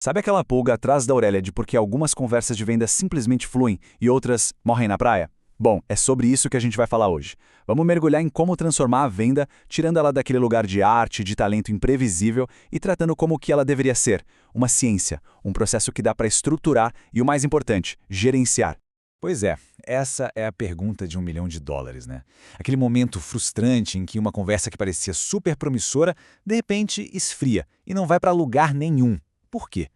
Sabe aquela pulga atrás da orelha de porque algumas conversas de venda simplesmente fluem e outras morrem na praia? Bom, é sobre isso que a gente vai falar hoje. Vamos mergulhar em como transformar a venda, tirando ela daquele lugar de arte, de talento imprevisível e tratando como o que ela deveria ser, uma ciência, um processo que dá para estruturar e, o mais importante, gerenciar. Pois é, essa é a pergunta de US$ 1 milhão, né? Aquele momento frustrante em que uma conversa que parecia super promissora, de repente esfria e não vai para lugar nenhum. Por quê?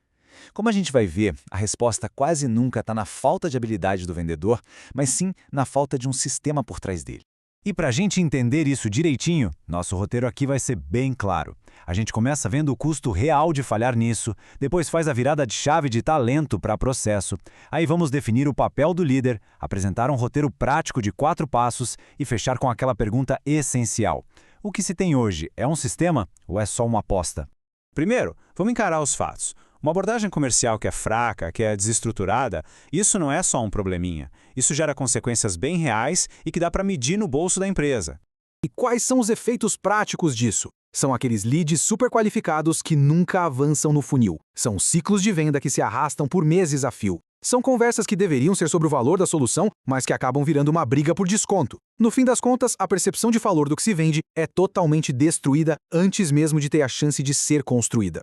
Como a gente vai ver, a resposta quase nunca está na falta de habilidade do vendedor, mas sim na falta de um sistema por trás dele. E para a gente entender isso direitinho, nosso roteiro aqui vai ser bem claro. A gente começa vendo o custo real de falhar nisso, depois faz a virada de chave de talento para processo, aí vamos definir o papel do líder, apresentar um roteiro prático de 4 passos e fechar com aquela pergunta essencial. O que se tem hoje é um sistema ou é só uma aposta? Primeiro, vamos encarar os fatos. Uma abordagem comercial que é fraca, que é desestruturada, isso não é só um probleminha. Isso gera consequências bem reais e que dá para medir no bolso da empresa. E quais são os efeitos práticos disso? São aqueles leads super qualificados que nunca avançam no funil. São ciclos de venda que se arrastam por meses a fio. São conversas que deveriam ser sobre o valor da solução, mas que acabam virando uma briga por desconto. No fim das contas, a percepção de valor do que se vende é totalmente destruída antes mesmo de ter a chance de ser construída.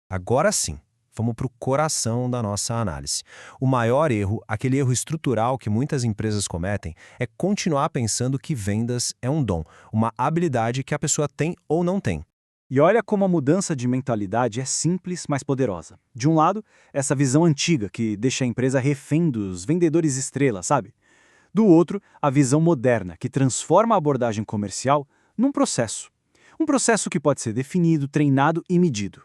Agora sim, vamos para o coração da nossa análise. O maior erro, aquele erro estrutural que muitas empresas cometem, é continuar pensando que vendas é um dom, uma habilidade que a pessoa tem ou não tem. E olha como a mudança de mentalidade é simples, mas poderosa. De um lado, essa visão antiga que deixa a empresa refém dos vendedores estrela, sabe? Do outro, a visão moderna que transforma a abordagem comercial num processo. Um processo que pode ser definido, treinado e medido.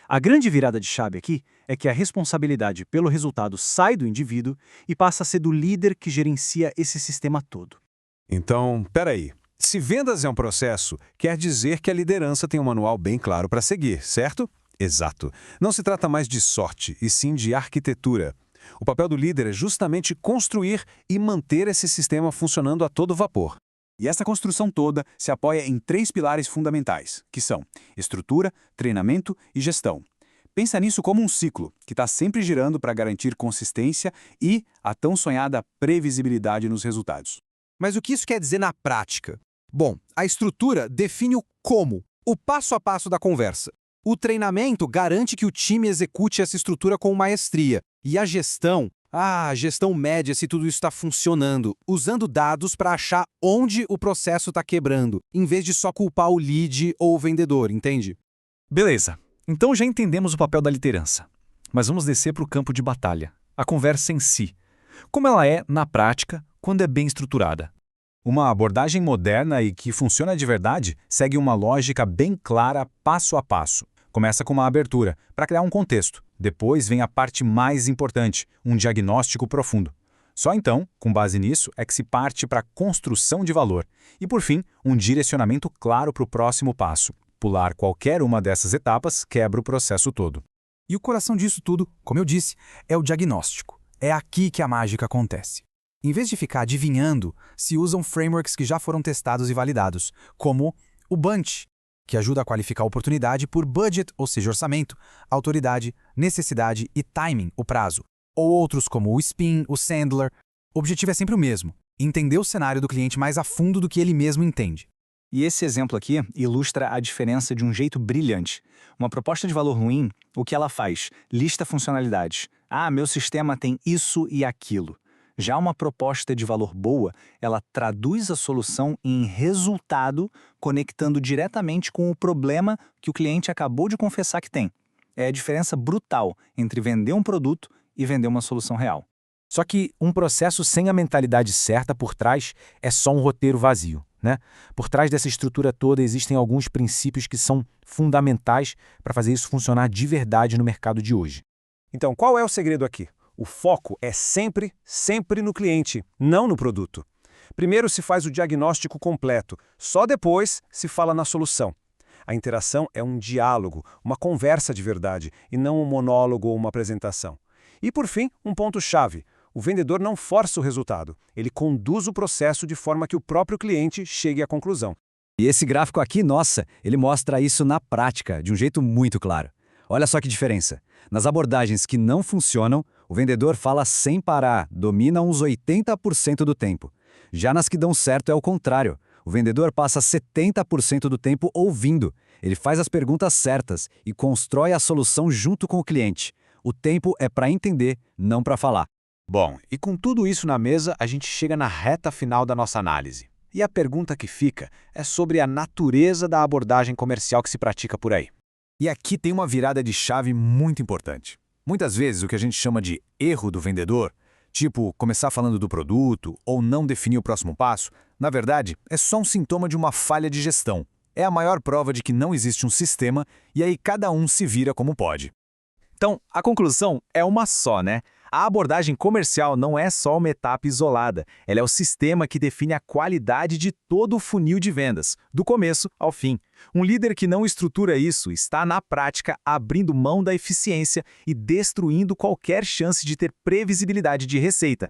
A grande virada de chave aqui é que a responsabilidade pelo resultado sai do indivíduo e passa a ser do líder que gerencia esse sistema todo. Então, peraí. Se vendas é um processo, quer dizer que a liderança tem um manual bem claro para seguir, certo? Exato. Não se trata mais de sorte, e sim de arquitetura. O papel do líder é justamente construir e manter esse sistema funcionando a todo vapor. E essa construção toda se apoia em 3 pilares fundamentais, que são estrutura, treinamento e gestão. Pensa nisso como um ciclo, que está sempre girando para garantir consistência e a tão sonhada previsibilidade nos resultados. Mas o que isso quer dizer na prática? Bom, a estrutura define o como, o passo a passo da conversa. O treinamento garante que o time execute essa estrutura com maestria. E a gestão mede se tudo isso está funcionando, usando dados para achar onde o processo está quebrando, em vez de só culpar o lead ou o vendedor, entende? Beleza, então já entendemos o papel da liderança. Mas vamos descer para o campo de batalha, a conversa em si. Como ela é, na prática, quando é bem estruturada. Uma abordagem moderna e que funciona de verdade segue uma lógica bem clara, passo a passo. Começa com uma abertura, para criar um contexto. Depois vem a parte mais importante, um diagnóstico profundo. Só então, com base nisso, é que se parte para a construção de valor. E, por fim, um direcionamento claro para o próximo passo. Pular qualquer uma dessas etapas quebra o processo todo. E o coração disso tudo, como eu disse, é o diagnóstico. É aqui que a mágica acontece. Em vez de ficar adivinhando, se usam frameworks que já foram testados e validados, como o Bunch, que ajuda a qualificar a oportunidade por budget, ou seja, orçamento, autoridade, necessidade e timing, o prazo. Ou outros como o Spin, o Sandler. O objetivo é sempre o mesmo, entender o cenário do cliente mais a fundo do que ele mesmo entende. E esse exemplo aqui ilustra a diferença de um jeito brilhante. Uma proposta de valor ruim, o que ela faz? Lista funcionalidades. Meu sistema tem isso e aquilo. Já uma proposta de valor boa, ela traduz a solução em resultado, conectando diretamente com o problema que o cliente acabou de confessar que tem. É a diferença brutal entre vender um produto e vender uma solução real. Só que um processo sem a mentalidade certa por trás é só um roteiro vazio, né? Por trás dessa estrutura toda existem alguns princípios que são fundamentais para fazer isso funcionar de verdade no mercado de hoje. Então, qual é o segredo aqui? O foco é sempre no cliente, não no produto. Primeiro se faz o diagnóstico completo, só depois se fala na solução. A interação é um diálogo, uma conversa de verdade, e não um monólogo ou uma apresentação. E por fim, um ponto-chave. O vendedor não força o resultado, ele conduz o processo de forma que o próprio cliente chegue à conclusão. E esse gráfico aqui, nossa, ele mostra isso na prática, de um jeito muito claro. Olha só que diferença. Nas abordagens que não funcionam, o vendedor fala sem parar, domina uns 80% do tempo. Já nas que dão certo é o contrário. O vendedor passa 70% do tempo ouvindo. Ele faz as perguntas certas e constrói a solução junto com o cliente. O tempo é para entender, não para falar. Bom, e com tudo isso na mesa, a gente chega na reta final da nossa análise. E a pergunta que fica é sobre a natureza da abordagem comercial que se pratica por aí. E aqui tem uma virada de chave muito importante. Muitas vezes o que a gente chama de erro do vendedor, tipo começar falando do produto ou não definir o próximo passo, na verdade é só um sintoma de uma falha de gestão. É a maior prova de que não existe um sistema e aí cada um se vira como pode. Então, a conclusão é uma só, né? A abordagem comercial não é só uma etapa isolada, ela é o sistema que define a qualidade de todo o funil de vendas, do começo ao fim. Um líder que não estrutura isso está, na prática, abrindo mão da eficiência e destruindo qualquer chance de ter previsibilidade de receita.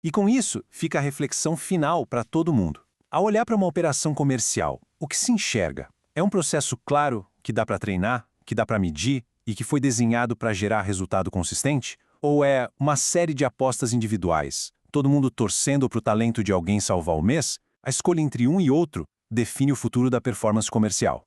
E com isso, fica a reflexão final para todo mundo. Ao olhar para uma operação comercial, o que se enxerga? É um processo claro que dá para treinar, que dá para medir e que foi desenhado para gerar resultado consistente? Ou é uma série de apostas individuais, todo mundo torcendo para o talento de alguém salvar o mês? A escolha entre um e outro define o futuro da performance comercial.